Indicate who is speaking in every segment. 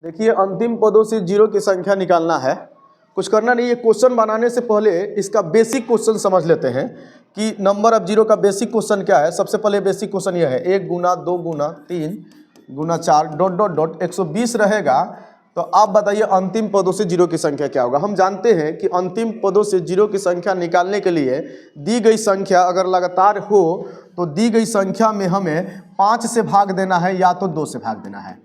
Speaker 1: देखिए अंतिम पदों से जीरो की संख्या निकालना है, कुछ करना नहीं है। क्वेश्चन बनाने से पहले इसका बेसिक क्वेश्चन समझ लेते हैं कि नंबर ऑफ जीरो का बेसिक क्वेश्चन क्या है। सबसे पहले बेसिक क्वेश्चन यह है 1 गुना 2 गुना 3 गुना 4 डॉट डॉट डॉट 120 रहेगा। तो आप बताइए अंतिम पदों से जीरो की संख्या क्या होगा। हम जानते हैं कि अंतिम पदों से जीरो की संख्या निकालने के लिए दी गई संख्या अगर लगातार हो तो दी गई संख्या में हमें 5 से भाग देना है या तो 2 से भाग देना है,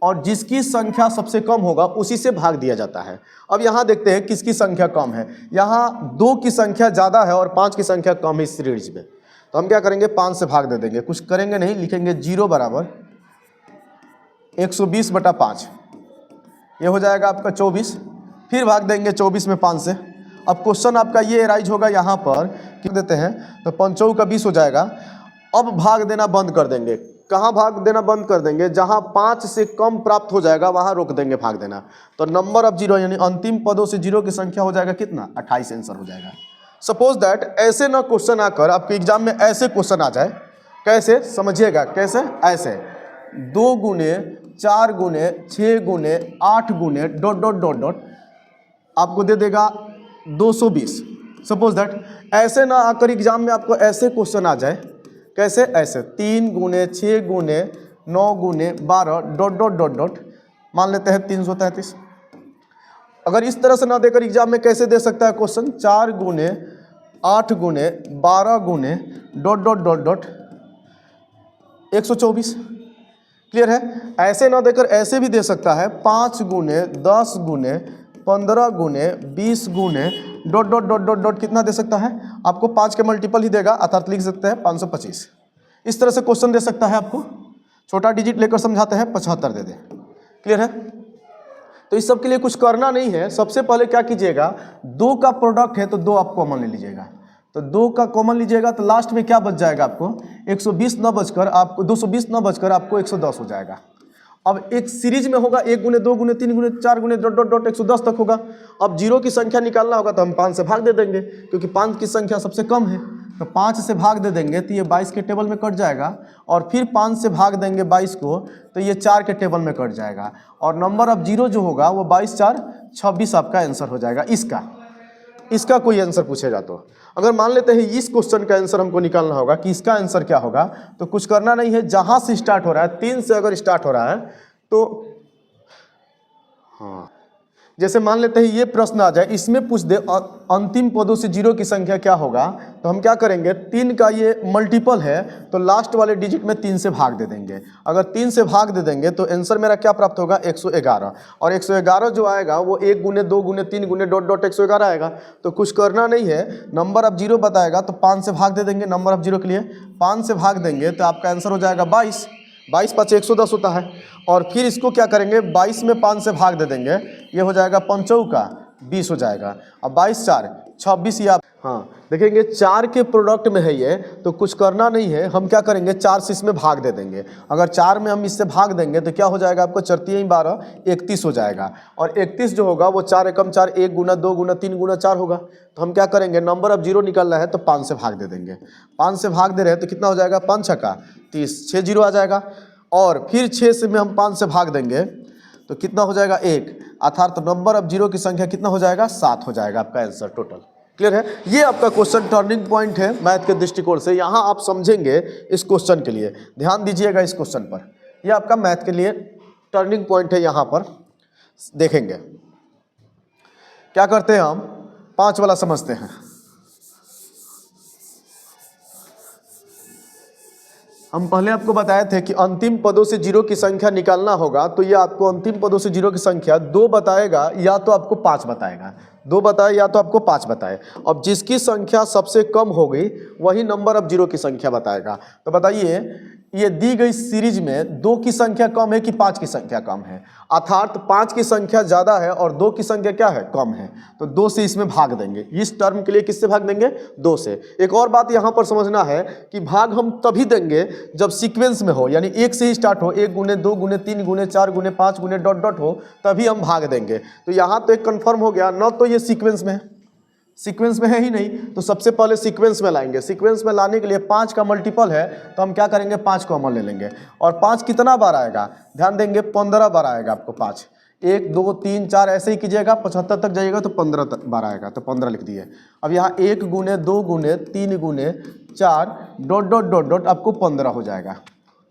Speaker 1: और जिसकी संख्या सबसे कम होगा उसी से भाग दिया जाता है। अब यहाँ देखते हैं किसकी संख्या कम है। यहाँ 2 की संख्या ज़्यादा है और 5 की संख्या कम है इस सीरीज में, तो हम क्या करेंगे 5 से भाग दे देंगे। कुछ करेंगे नहीं, लिखेंगे 0 बराबर 120 बटा 5, ये हो जाएगा आपका 24। फिर भाग देंगे 24 में 5 से। अब क्वेश्चन आपका ये राइज होगा यहाँ पर कि देते हैं तो 5 का 20 हो जाएगा। अब भाग देना बंद कर देंगे। कहाँ भाग देना बंद कर देंगे? जहाँ 5 से कम प्राप्त हो जाएगा वहाँ रोक देंगे भाग देना। तो नंबर ऑफ जीरो यानी अंतिम पदों से जीरो की संख्या हो जाएगा कितना? 28 आंसर हो जाएगा। सपोज दैट ऐसे ना क्वेश्चन आकर आपके एग्जाम में ऐसे क्वेश्चन आ जाए, कैसे समझिएगा, कैसे ऐसे 2 गुने 4 गुने 6 गुने 8 गुने डॉट डॉट डॉट डॉट आपको दे देगा 220। सपोज दैट ऐसे ना आकर एग्जाम में आपको ऐसे क्वेश्चन आ जाए, कैसे ऐसे 3 गुने 6 गुने 9 गुने 12 डॉट डॉट डॉट डॉट मान लेते हैं 333। अगर इस तरह से ना देकर एग्जाम में कैसे दे सकता है क्वेश्चन? 4 गुने 8 गुने 12 गुने dot dot dot dot 124। Clear है? ऐसे ना देकर ऐसे भी दे सकता है 5 गुने 10 गुने 15 गुने 20 गुने dot dot dot dot dot कितना दे सकता है? आपको 5 के मल्टीपल ही देगा, अर्थात लिख सकते हैं 525। इस तरह से क्वेश्चन दे सकता है आपको। छोटा डिजिट लेकर समझाते हैं 75 दे दे। क्लियर है? तो इस सब के लिए कुछ करना नहीं है। सबसे पहले क्या कीजिएगा, 2 का प्रोडक्ट है तो 2 आप कॉमन ले लीजिएगा। तो 2 का कॉमन लीजिएगा तो लास्ट में क्या बच जाएगा आपको? 120 न बचकर आपको 220 न बचकर आपको 110 हो जाएगा। अब एक सीरीज में होगा 1 गुने 2 गुने 3 गुने 4 गुने डॉट डॉट डॉट 110 तक होगा। अब जीरो की संख्या निकालना होगा तो हम 5 से भाग दे देंगे, क्योंकि 5 की संख्या सबसे कम है। तो 5 से भाग दे देंगे तो ये 22 के टेबल में कट जाएगा, और फिर 5 से भाग देंगे 22 को तो ये 4 के टेबल में कट जाएगा, और नंबर ऑफ जीरो जो होगा वो 22 4 26 आपका आंसर हो जाएगा। इसका कोई आंसर पूछेगा तो अगर मान लेते हैं इस क्वेश्चन का आंसर हमको निकालना होगा कि इसका आंसर क्या होगा, तो कुछ करना नहीं है। जहां से स्टार्ट हो रहा है 3 से अगर स्टार्ट हो रहा है तो हाँ, जैसे मान लेते हैं ये प्रश्न आ जाए, इसमें पूछ दे अंतिम पदों से जीरो की संख्या क्या होगा, तो हम क्या करेंगे 3 का ये मल्टीपल है तो लास्ट वाले डिजिट में 3 से भाग दे देंगे। अगर 3 से भाग दे देंगे तो आंसर मेरा क्या प्राप्त होगा? 111। और 111 जो आएगा वो 1 गुने 2 गुने 3 गुने डॉट डॉट 111 आएगा। तो कुछ करना नहीं है, नंबर ऑफ जीरो बताएगा तो 5 से भाग दे देंगे। नंबर ऑफ जीरो के लिए 5 से भाग देंगे तो आपका आंसर हो जाएगा 22। 22 5 110 होता है। और फिर इसको क्या करेंगे 22 में 5 से भाग दे देंगे, ये हो जाएगा 5 का 20 हो जाएगा। अब 22 4 26 या हाँ देखेंगे 4 के प्रोडक्ट में है ये, तो कुछ करना नहीं है। हम क्या करेंगे 4 से इसमें भाग दे देंगे। अगर 4 में हम इससे भाग देंगे तो क्या हो जाएगा आपको? 4 3 12 31 हो जाएगा। और 31 जो होगा वो 4 एकम 4 1 गुना 2 गुना 3 गुना 4 होगा। तो हम क्या करेंगे नंबर ऑफ जीरो निकालना है तो 5 से भाग दे देंगे। 5 से भाग दे रहे हैं तो कितना हो जाएगा? 5 6 का 30, 6 जीरो आ जाएगा। और फिर 6 से में हम 5 से भाग देंगे तो कितना हो जाएगा? 1, अर्थात नंबर ऑफ जीरो की संख्या कितना हो जाएगा? 7 हो जाएगा आपका आंसर टोटल। क्लियर है? ये आपका क्वेश्चन टर्निंग पॉइंट है मैथ के दृष्टिकोण से। यहाँ आप समझेंगे इस क्वेश्चन के लिए, ध्यान दीजिएगा इस क्वेश्चन पर। ये आपका मैथ के लिए टर्निंग पॉइंट है। यहाँ पर देखेंगे क्या करते हैं हम, 5 वाला समझते हैं। हम पहले आपको बताए थे कि अंतिम पदों से जीरो की संख्या निकालना होगा, तो ये आपको अंतिम पदों से जीरो की संख्या 2 बताएगा या तो आपको 5 बताएगा। 2 बताए या तो आपको 5 बताए। अब जिसकी संख्या सबसे कम हो गई वही नंबर ऑफ जीरो की संख्या बताएगा। तो बताइए ये दी गई सीरीज में 2 की संख्या कम है कि 5 की संख्या कम है? अर्थात 5 की संख्या ज़्यादा है और 2 की संख्या क्या है? कम है। तो 2 से इसमें भाग देंगे। इस टर्म के लिए किससे भाग देंगे? 2 से। एक और बात यहाँ पर समझना है कि भाग हम तभी देंगे जब सीक्वेंस में हो, यानी 1 से ही स्टार्ट हो, 1 गुने 2 गुने 3 गुने 4 गुने 5 गुने डॉट डॉट हो, तभी हम भाग देंगे। तो यहाँ तो एक कन्फर्म हो गया, न तो ये सीक्वेंस में है, सीक्वेंस में है ही नहीं, तो सबसे पहले सीक्वेंस में लाएंगे। सीक्वेंस में लाने के लिए 5 का मल्टीपल है तो हम क्या करेंगे 5 कॉमन ले लेंगे। और 5 कितना बार आएगा? ध्यान देंगे 15 बार आएगा आपको 5। 1 2 3 4 ऐसे ही कीजिएगा, 75 तक जाइएगा तो 15 तक बार आएगा, तो 15 लिख दिए। अब यहाँ 1 गुने 2 गुने 3 गुने 4 डॉट डॉट डॉट डॉट आपको 15 हो जाएगा।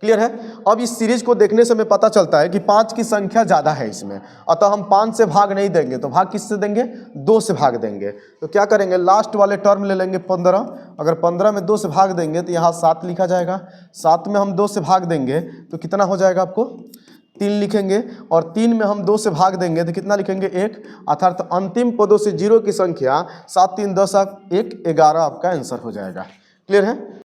Speaker 1: क्लियर है। अब इस सीरीज को देखने से हमें पता चलता है कि 5 की संख्या ज़्यादा है इसमें, अतः हम 5 से भाग नहीं देंगे, तो भाग किससे देंगे, 2 से भाग देंगे। तो क्या करेंगे, लास्ट वाले टर्म ले लेंगे 15, अगर 15 में 2 से भाग देंगे तो यहाँ 7 लिखा जाएगा, 7 में हम 2 से भाग देंगे तो कितना हो जाएगा आपको 3 लिखेंगे, और 3 में हम 2 से भाग देंगे तो कितना लिखेंगे 1, अर्थात अंतिम पदों से 0 की संख्या 7 3 10 1 11 आपका आंसर हो जाएगा। क्लियर है।